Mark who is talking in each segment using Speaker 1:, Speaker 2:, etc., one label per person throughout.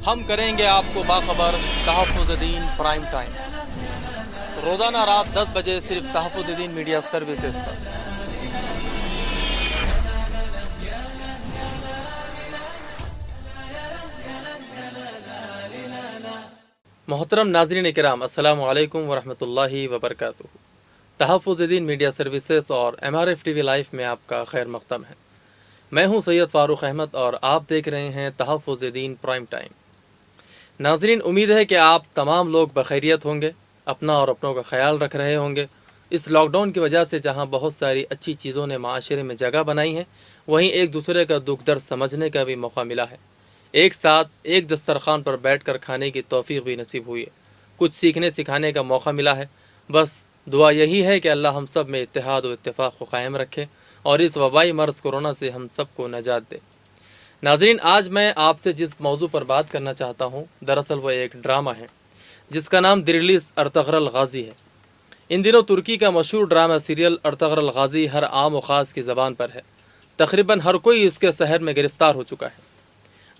Speaker 1: ہم کریں گے آپ کو باخبر تحفظ دین پرائم ٹائم، روزانہ رات 10 بجے صرف تحفظ دین میڈیا سروسز پر۔ محترم ناظرین کرام، السلام علیکم ورحمۃ اللہ وبرکاتہ۔ تحفظ دین میڈیا سروسز اور MRF ٹی وی لائف میں آپ کا خیر مقدم ہے۔ میں ہوں سید فاروق احمد اور آپ دیکھ رہے ہیں تحفظ دین پرائم ٹائم۔ ناظرین، امید ہے کہ آپ تمام لوگ بخیریت ہوں گے، اپنا اور اپنوں کا خیال رکھ رہے ہوں گے۔ اس لاک ڈاؤن کی وجہ سے جہاں بہت ساری اچھی چیزوں نے معاشرے میں جگہ بنائی ہے، وہیں ایک دوسرے کا دکھ درد سمجھنے کا بھی موقع ملا ہے۔ ایک ساتھ ایک دسترخوان پر بیٹھ کر کھانے کی توفیق بھی نصیب ہوئی ہے۔ کچھ سیکھنے سکھانے کا موقع ملا ہے۔ بس دعا یہی ہے کہ اللہ ہم سب میں اتحاد و اتفاق کو قائم رکھے اور اس وبائی مرض کورونا سے ہم سب کو نجات دے۔ ناظرین، آج میں آپ سے جس موضوع پر بات کرنا چاہتا ہوں، دراصل وہ ایک ڈرامہ ہے جس کا نام دریلیس ارطغرل غازی ہے۔ ان دنوں ترکی کا مشہور ڈرامہ سیریل ارطغرل غازی ہر عام و خاص کی زبان پر ہے۔ تقریباً ہر کوئی اس کے سحر میں گرفتار ہو چکا ہے۔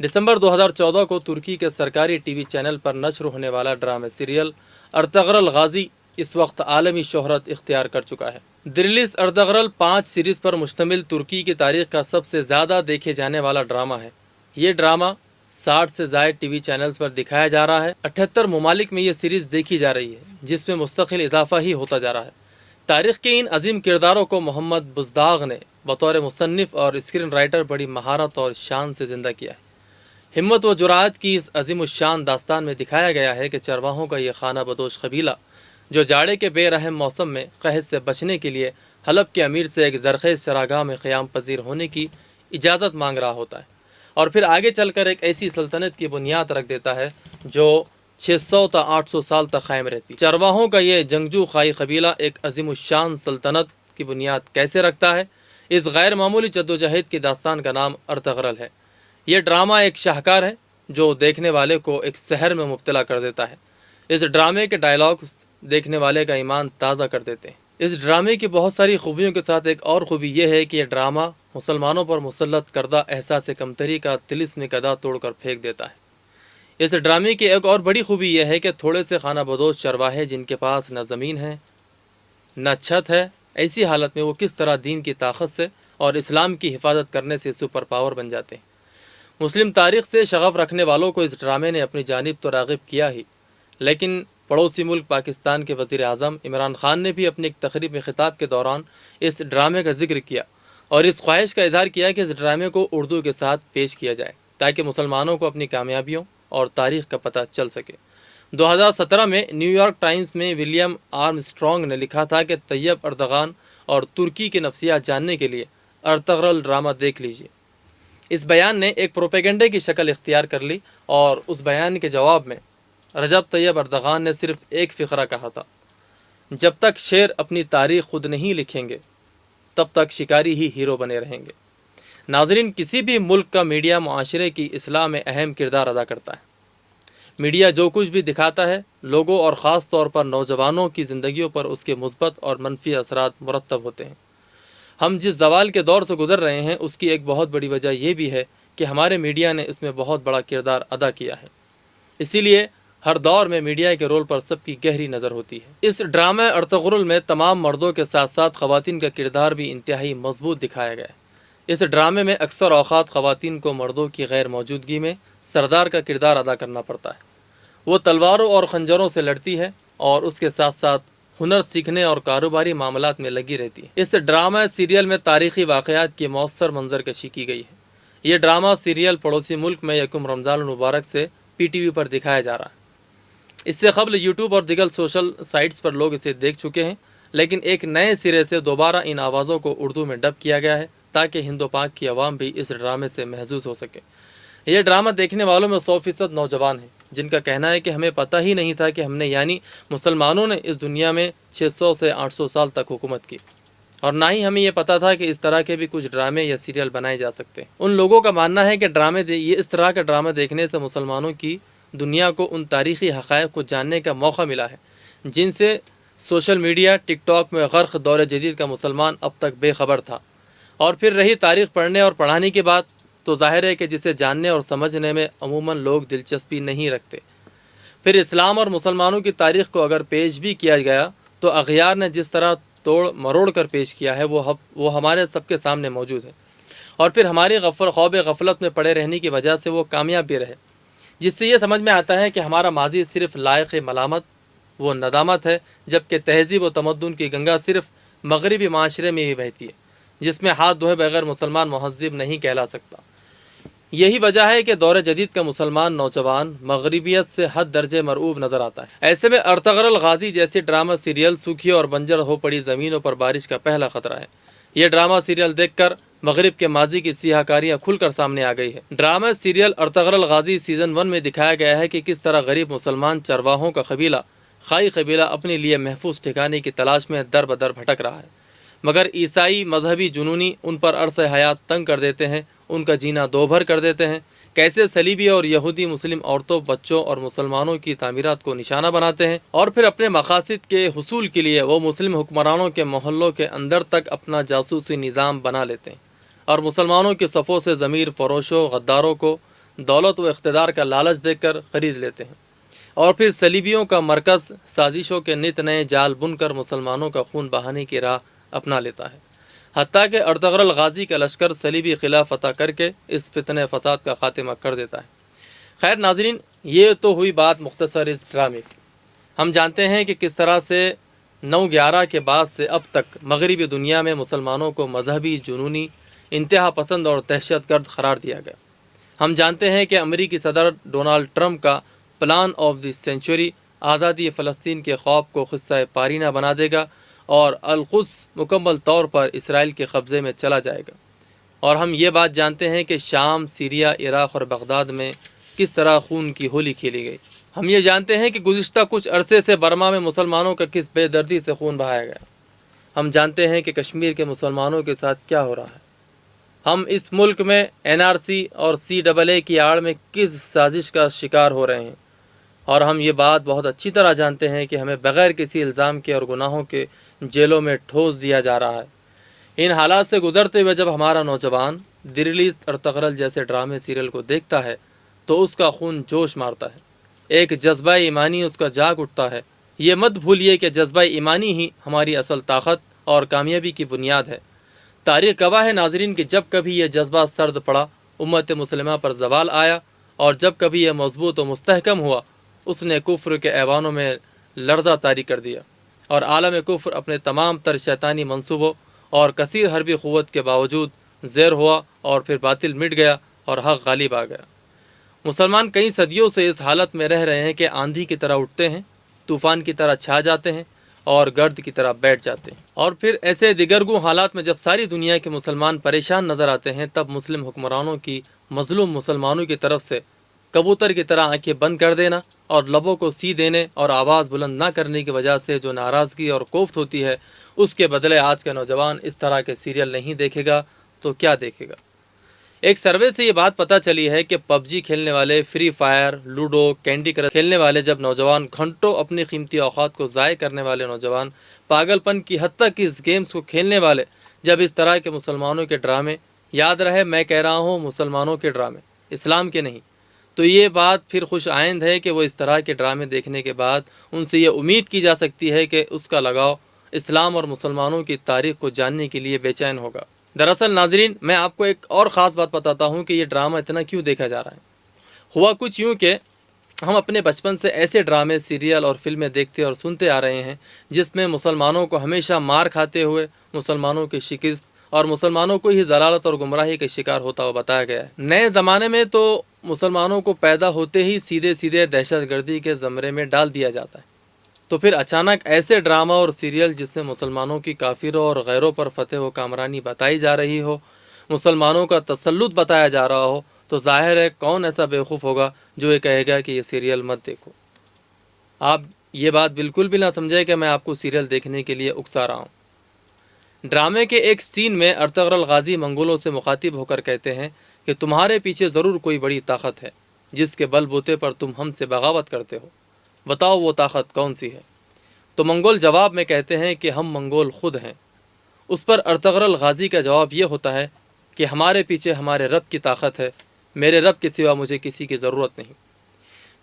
Speaker 1: دسمبر 2014 کو ترکی کے سرکاری ٹی وی چینل پر نشر ہونے والا ڈرامہ سیریل ارطغرل غازی اس وقت عالمی شہرت اختیار کر چکا ہے۔ دریلیس ارطغرل 5 سیریز پر مشتمل ترکی کی تاریخ کا سب سے زیادہ دیکھے جانے والا ڈرامہ ہے۔ یہ ڈرامہ 60 سے زائد ٹی وی چینلز پر دکھایا جا رہا ہے۔ 78 ممالک میں یہ سیریز دیکھی جا رہی ہے، جس میں مستقل اضافہ ہی ہوتا جا رہا ہے۔ تاریخ کے ان عظیم کرداروں کو محمد بزداغ نے بطور مصنف اور اسکرین رائٹر بڑی مہارت اور شان سے زندہ کیا ہے۔ ہمت و جرأت کی اس عظیم الشان داستان میں دکھایا گیا ہے کہ چرواہوں کا یہ خانہ بدوش قبیلہ، جو جاڑے کے بے رحم موسم میں قحط سے بچنے کے لیے حلب کے امیر سے ایک زرخیز چراگاہ میں قیام پذیر ہونے کی اجازت مانگ رہا ہوتا ہے، اور پھر آگے چل کر ایک ایسی سلطنت کی بنیاد رکھ دیتا ہے جو 600 تا 800 سال تک قائم رہتی۔ چرواہوں کا یہ جنگجو خائی قبیلہ ایک عظیم الشان سلطنت کی بنیاد کیسے رکھتا ہے، اس غیر معمولی جدوجہد کی داستان کا نام ارطغرل ہے۔ یہ ڈرامہ ایک شاہکار ہے جو دیکھنے والے کو ایک سحر میں مبتلا کر دیتا ہے۔ اس ڈرامے کے ڈائلاگز دیکھنے والے کا ایمان تازہ کر دیتے ہیں۔ اس ڈرامے کی بہت ساری خوبیوں کے ساتھ ایک اور خوبی یہ ہے کہ یہ ڈرامہ مسلمانوں پر مسلط کردہ احساس کمتری کا طلسم قدا توڑ کر پھینک دیتا ہے۔ اس ڈرامے کی ایک اور بڑی خوبی یہ ہے کہ تھوڑے سے خانہ بدوش چرواہے جن کے پاس نہ زمین ہے نہ چھت ہے، ایسی حالت میں وہ کس طرح دین کی طاقت سے اور اسلام کی حفاظت کرنے سے سپر پاور بن جاتے ہیں۔ مسلم تاریخ سے شغف رکھنے والوں کو اس ڈرامے نے اپنی جانب تو راغب کیا ہی، لیکن پڑوسی ملک پاکستان کے وزیر اعظم عمران خان نے بھی اپنی ایک تقریب میں خطاب کے دوران اس ڈرامے کا ذکر کیا اور اس خواہش کا اظہار کیا کہ اس ڈرامے کو اردو کے ساتھ پیش کیا جائے تاکہ مسلمانوں کو اپنی کامیابیوں اور تاریخ کا پتہ چل سکے۔ 2017 میں نیو یارک ٹائمز میں ولیم آرمسٹرانگ نے لکھا تھا کہ طیب اردغان اور ترکی کے نفسیات جاننے کے لیے ارطغرل ڈرامہ دیکھ لیجیے۔ اس بیان نے ایک پروپیگنڈے کی شکل اختیار کر لی اور اس بیان کے جواب میں رجب طیب اردغان نے صرف ایک فقرہ کہا تھا: جب تک شیر اپنی تاریخ خود نہیں لکھیں گے تب تک شکاری ہی ہیرو بنے رہیں گے۔ ناظرین، کسی بھی ملک کا میڈیا معاشرے کی اصلاح میں اہم کردار ادا کرتا ہے۔ میڈیا جو کچھ بھی دکھاتا ہے، لوگوں اور خاص طور پر نوجوانوں کی زندگیوں پر اس کے مثبت اور منفی اثرات مرتب ہوتے ہیں۔ ہم جس زوال کے دور سے گزر رہے ہیں اس کی ایک بہت بڑی وجہ یہ بھی ہے کہ ہمارے میڈیا نے اس میں بہت بڑا کردار ادا کیا ہے۔ اسی لیے ہر دور میں میڈیا کے رول پر سب کی گہری نظر ہوتی ہے۔ اس ڈرامہ ارطغرل میں تمام مردوں کے ساتھ ساتھ خواتین کا کردار بھی انتہائی مضبوط دکھایا گیا ہے۔ اس ڈرامے میں اکثر اوقات خواتین کو مردوں کی غیر موجودگی میں سردار کا کردار ادا کرنا پڑتا ہے۔ وہ تلواروں اور خنجروں سے لڑتی ہے اور اس کے ساتھ ساتھ ہنر سیکھنے اور کاروباری معاملات میں لگی رہتی ہے۔ اس ڈرامہ سیریل میں تاریخی واقعات کی مؤثر منظر کشی کی گئی ہے۔ یہ ڈرامہ سیریل پڑوسی ملک میں یکم رمضان المبارک سے PTV پر دکھایا جا رہا ہے۔ اس سے قبل یوٹیوب اور دیگر سوشل سائٹس پر لوگ اسے دیکھ چکے ہیں، لیکن ایک نئے سرے سے دوبارہ ان آوازوں کو اردو میں ڈب کیا گیا ہے تاکہ ہند و پاک کی عوام بھی اس ڈرامے سے محظوظ ہو سکے۔ یہ ڈرامہ دیکھنے والوں میں 100% نوجوان ہیں، جن کا کہنا ہے کہ ہمیں پتہ ہی نہیں تھا کہ ہم نے یعنی مسلمانوں نے اس دنیا میں 600 سے 800 سال تک حکومت کی، اور نہ ہی ہمیں یہ پتہ تھا کہ اس طرح کے بھی کچھ ڈرامے یا سیریل بنائے جا سکتے ہیں۔ ان لوگوں کا ماننا ہے کہ اس طرح کا ڈرامہ دیکھنے سے مسلمانوں کی دنیا کو ان تاریخی حقائق کو جاننے کا موقع ملا ہے جن سے سوشل میڈیا ٹک ٹاک میں غرق دور جدید کا مسلمان اب تک بے خبر تھا۔ اور پھر رہی تاریخ پڑھنے اور پڑھانے کی بات، تو ظاہر ہے کہ جسے جاننے اور سمجھنے میں عموماً لوگ دلچسپی نہیں رکھتے۔ پھر اسلام اور مسلمانوں کی تاریخ کو اگر پیش بھی کیا گیا تو اغیار نے جس طرح توڑ مروڑ کر پیش کیا ہے وہ ہمارے سب کے سامنے موجود ہے، اور پھر ہماری خواب غفلت میں پڑے رہنے کی وجہ سے وہ کامیاب بھی رہے، جس سے یہ سمجھ میں آتا ہے کہ ہمارا ماضی صرف لائق ملامت وہ ندامت ہے، جبکہ تہذیب و تمدن کی گنگا صرف مغربی معاشرے میں ہی بہتی ہے، جس میں ہاتھ دھوئے بغیر مسلمان مہذب نہیں کہلا سکتا۔ یہی وجہ ہے کہ دور جدید کا مسلمان نوجوان مغربیت سے حد درجے مرعوب نظر آتا ہے۔ ایسے میں ارطغرل غازی جیسے ڈرامہ سیریل سوکھی اور بنجر ہو پڑی زمینوں پر بارش کا پہلا خطرہ ہے۔ یہ ڈرامہ سیریل دیکھ کر مغرب کے ماضی کی سیاہ کاریاں کھل کر سامنے آ گئی ہے۔ Drama serial Ertugrul Ghazi season 1 میں دکھایا گیا ہے کہ کس طرح غریب مسلمان چرواہوں کا قبیلہ خائی قبیلہ اپنے لیے محفوظ ٹھکانے کی تلاش میں در بدر بھٹک رہا ہے، مگر عیسائی مذہبی جنونی ان پر عرص حیات تنگ کر دیتے ہیں، ان کا جینا دوبھر کر دیتے ہیں۔ کیسے صلیبی اور یہودی مسلم عورتوں، بچوں اور مسلمانوں کی تعمیرات کو نشانہ بناتے ہیں، اور پھر اپنے مقاصد کے حصول کے لیے وہ مسلم حکمرانوں کے محلوں کے اندر تک اپنا جاسوسی نظام بنا لیتے ہیں، اور مسلمانوں کے صفوں سے ضمیر فروشوں غداروں کو دولت و اقتدار کا لالچ دے کر خرید لیتے ہیں، اور پھر صلیبیوں کا مرکز سازشوں کے نت نئے جال بن کر مسلمانوں کا خون بہانے کی راہ اپنا لیتا ہے، حتیٰ کہ ارطغرل غازی کا لشکر صلیبی خلا فتح کر کے اس فتنہ فساد کا خاتمہ کر دیتا ہے۔ خیر ناظرین، یہ تو ہوئی بات مختصر اس ڈرامے کی۔ ہم جانتے ہیں کہ کس طرح سے 9/11 کے بعد سے اب تک مغربی دنیا میں مسلمانوں کو مذہبی، جنونی، انتہا پسند اور دہشت گرد قرار دیا گیا۔ ہم جانتے ہیں کہ امریکی صدر ڈونالڈ ٹرمپ کا پلان آف دی سینچری آزادی فلسطین کے خواب کو قصہ پارینہ بنا دے گا، اور القدس مکمل طور پر اسرائیل کے قبضے میں چلا جائے گا۔ اور ہم یہ بات جانتے ہیں کہ شام، سیریا، عراق اور بغداد میں کس طرح خون کی ہولی کھیلی گئی۔ ہم یہ جانتے ہیں کہ گزشتہ کچھ عرصے سے برما میں مسلمانوں کا کس بے دردی سے خون بہایا گیا۔ ہم جانتے ہیں کہ کشمیر کے مسلمانوں کے ساتھ کیا ہو رہا ہے۔ ہم اس ملک میں NRC اور CAA کی آڑ میں کس سازش کا شکار ہو رہے ہیں، اور ہم یہ بات بہت اچھی طرح جانتے ہیں کہ ہمیں بغیر کسی الزام کے اور گناہوں کے جیلوں میں ٹھوس دیا جا رہا ہے۔ ان حالات سے گزرتے ہوئے جب ہمارا نوجوان دی ریلیز ارطغرل جیسے ڈرامے سیریل کو دیکھتا ہے تو اس کا خون جوش مارتا ہے، ایک جذبہ ایمانی اس کا جاگ اٹھتا ہے۔ یہ مت بھولیے کہ جذبہ ایمانی ہی ہماری اصل طاقت اور کامیابی کی بنیاد ہے۔ تاریخ گواہ ہے ناظرین کہ جب کبھی یہ جذبہ سرد پڑا، امت مسلمہ پر زوال آیا، اور جب کبھی یہ مضبوط و مستحکم ہوا، اس نے کفر کے ایوانوں میں لرزہ طاری کر دیا، اور عالم کفر اپنے تمام تر شیطانی منصوبوں اور کثیر حربی قوت کے باوجود زیر ہوا، اور پھر باطل مٹ گیا اور حق غالب آ گیا۔ مسلمان کئی صدیوں سے اس حالت میں رہ رہے ہیں کہ آندھی کی طرح اٹھتے ہیں، طوفان کی طرح چھا جاتے ہیں، اور گرد کی طرح بیٹھ جاتے ہیں، اور پھر ایسے دیگرگوں حالات میں جب ساری دنیا کے مسلمان پریشان نظر آتے ہیں، تب مسلم حکمرانوں کی مظلوم مسلمانوں کی طرف سے کبوتر کی طرح آنکھیں بند کر دینا اور لبوں کو سی دینے اور آواز بلند نہ کرنے کی وجہ سے جو ناراضگی اور کوفت ہوتی ہے، اس کے بدلے آج کا نوجوان اس طرح کے سیریل نہیں دیکھے گا تو کیا دیکھے گا؟ ایک سروے سے یہ بات پتہ چلی ہے کہ PUBG کھیلنے والے، free fire, ludo, candy crush کھیلنے والے جب نوجوان گھنٹوں اپنی قیمتی اوقات کو ضائع کرنے والے نوجوان، پاگل پن کی حد تک اس گیمز کو کھیلنے والے جب اس طرح کے مسلمانوں کے ڈرامے، یاد رہے میں کہہ رہا ہوں مسلمانوں کے ڈرامے، اسلام کے نہیں، تو یہ بات پھر خوش آئند ہے کہ وہ اس طرح کے ڈرامے دیکھنے کے بعد ان سے یہ امید کی جا سکتی ہے کہ اس کا لگاؤ اسلام اور مسلمانوں کی تاریخ کو جاننے کے لیے بے چین ہوگا۔ دراصل ناظرین، میں آپ کو ایک اور خاص بات بتاتا ہوں کہ یہ ڈرامہ اتنا کیوں دیکھا جا رہا ہے۔ ہوا کچھ یوں کہ ہم اپنے بچپن سے ایسے ڈرامے، سیریل اور فلمیں دیکھتے اور سنتے آ رہے ہیں جس میں مسلمانوں کو ہمیشہ مار کھاتے ہوئے، مسلمانوں کی شکست اور مسلمانوں کو ہی ضلالت اور گمراہی کا شکار ہوتا ہوا بتایا گیا ہے۔ نئے زمانے میں تو مسلمانوں کو پیدا ہوتے ہی سیدھے سیدھے دہشت گردی کے زمرے میں ڈال دیا جاتا ہے، تو پھر اچانک ایسے ڈرامہ اور سیریل جس میں مسلمانوں کی کافروں اور غیروں پر فتح و کامرانی بتائی جا رہی ہو، مسلمانوں کا تسلط بتایا جا رہا ہو، تو ظاہر ہے کون ایسا بیوقوف ہوگا جو یہ کہے گا کہ یہ سیریل مت دیکھو۔ آپ یہ بات بالکل بھی نہ سمجھے کہ میں آپ کو سیریل دیکھنے کے لیے اکسا رہا ہوں۔ ڈرامے کے ایک سین میں ارطغرل غازی منگولوں سے مخاطب ہو کر کہتے ہیں کہ تمہارے پیچھے ضرور کوئی بڑی طاقت ہے جس کے بل بوتے پر تم ہم سے بغاوت کرتے ہو، بتاؤ وہ طاقت کون سی ہے؟ تو منگول جواب میں کہتے ہیں کہ ہم منگول خود ہیں۔ اس پر ارطغرل غازی کا جواب یہ ہوتا ہے کہ ہمارے پیچھے ہمارے رب کی طاقت ہے، میرے رب کے سوا مجھے کسی کی ضرورت نہیں۔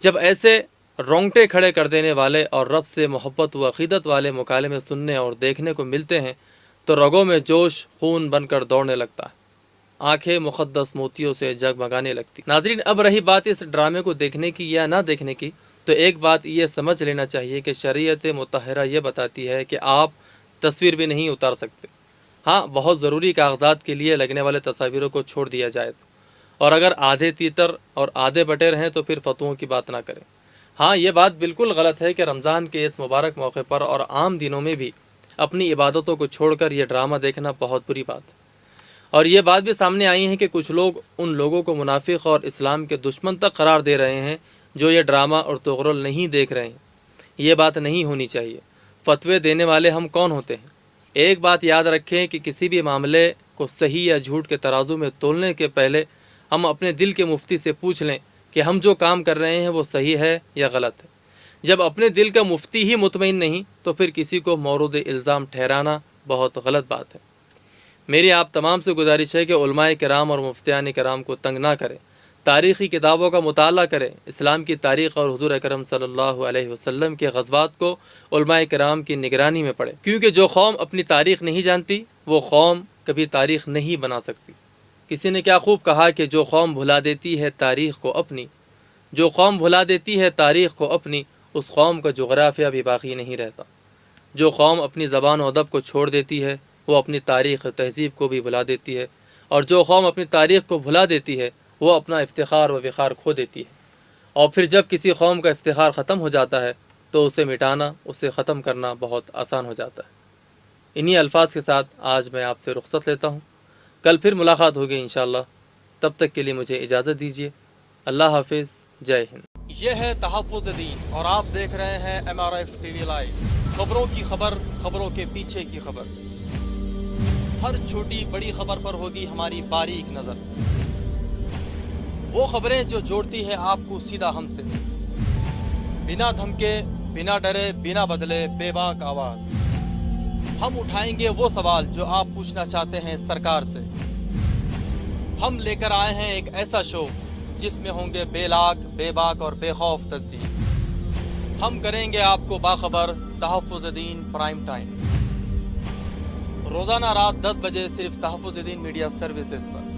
Speaker 1: جب ایسے رونگٹے کھڑے کر دینے والے اور رب سے محبت و عقیدت والے مکالمے سننے اور دیکھنے کو ملتے ہیں تو رگوں میں جوش خون بن کر دوڑنے لگتا ہے، آنکھیں مقدس موتیوں سے جگمگانے لگتی۔ ناظرین، اب رہی بات اس ڈرامے کو دیکھنے کی یا نہ دیکھنے کی، تو ایک بات یہ سمجھ لینا چاہیے کہ شریعت مطہرہ یہ بتاتی ہے کہ آپ تصویر بھی نہیں اتار سکتے۔ ہاں، بہت ضروری کاغذات کے لیے لگنے والے تصاویروں کو چھوڑ دیا جائے، اور اگر آدھے تیتر اور آدھے بٹیر ہیں تو پھر فتووں کی بات نہ کریں۔ ہاں، یہ بات بالکل غلط ہے کہ رمضان کے اس مبارک موقع پر اور عام دنوں میں بھی اپنی عبادتوں کو چھوڑ کر یہ ڈرامہ دیکھنا بہت بری بات ہے۔ اور یہ بات بھی سامنے آئی ہے کہ کچھ لوگ ان لوگوں کو منافق اور اسلام کے دشمن تک قرار دے رہے ہیں جو یہ ڈرامہ اور تغرل نہیں دیکھ رہے ہیں۔ یہ بات نہیں ہونی چاہیے۔ فتوے دینے والے ہم کون ہوتے ہیں؟ ایک بات یاد رکھیں کہ کسی بھی معاملے کو صحیح یا جھوٹ کے ترازو میں تولنے کے پہلے ہم اپنے دل کے مفتی سے پوچھ لیں کہ ہم جو کام کر رہے ہیں وہ صحیح ہے یا غلط ہے۔ جب اپنے دل کا مفتی ہی مطمئن نہیں تو پھر کسی کو مورد الزام ٹھہرانا بہت غلط بات ہے۔ میری آپ تمام سے گزارش ہے کہ علماء کرام اور مفتیان کرام کو تنگ نہ کریں، تاریخی کتابوں کا مطالعہ کریں، اسلام کی تاریخ اور حضور اکرم صلی اللہ علیہ وسلم کے غزوات کو علماء کرام کی نگرانی میں پڑھیں، کیونکہ جو قوم اپنی تاریخ نہیں جانتی وہ قوم کبھی تاریخ نہیں بنا سکتی۔ کسی نے کیا خوب کہا کہ جو قوم بھلا دیتی ہے تاریخ کو اپنی، جو قوم بھلا دیتی ہے تاریخ کو اپنی، اس قوم کا جغرافیہ بھی باقی نہیں رہتا۔ جو قوم اپنی زبان و ادب کو چھوڑ دیتی ہے وہ اپنی تاریخ و تہذیب کو بھی بھلا دیتی ہے، اور جو قوم اپنی تاریخ کو بھلا دیتی ہے وہ اپنا افتخار و وقار کھو دیتی ہے۔ اور پھر جب کسی قوم کا افتخار ختم ہو جاتا ہے تو اسے مٹانا، اسے ختم کرنا بہت آسان ہو جاتا ہے۔ انہی الفاظ کے ساتھ آج میں آپ سے رخصت لیتا ہوں۔ کل پھر ملاقات ہوگی انشاءاللہ، تب تک کے لیے مجھے اجازت دیجیے۔ اللہ حافظ، جے ہند۔ یہ ہے تحفظ دین اور آپ دیکھ رہے ہیں MRF TV لائیو۔ خبروں کی خبر، خبروں کے پیچھے کی خبر، ہر چھوٹی بڑی خبر پر ہوگی ہماری باریک نظر۔ وہ خبریں جو جوڑتی ہیں آپ کو سیدھا ہم سے، بنا دھمکے، بنا ڈرے، بنا بدلے، بے باک آواز ہم اٹھائیں گے وہ سوال جو آپ پوچھنا چاہتے ہیں سرکار سے۔ ہم لے کر آئے ہیں ایک ایسا شو جس میں ہوں گے بے لاگ، بے باک اور بے خوف تجزیے۔ ہم کریں گے آپ کو باخبر، تحفظ دین پرائم ٹائم، روزانہ رات 10 بجے صرف تحفظ دین میڈیا سروسز پر۔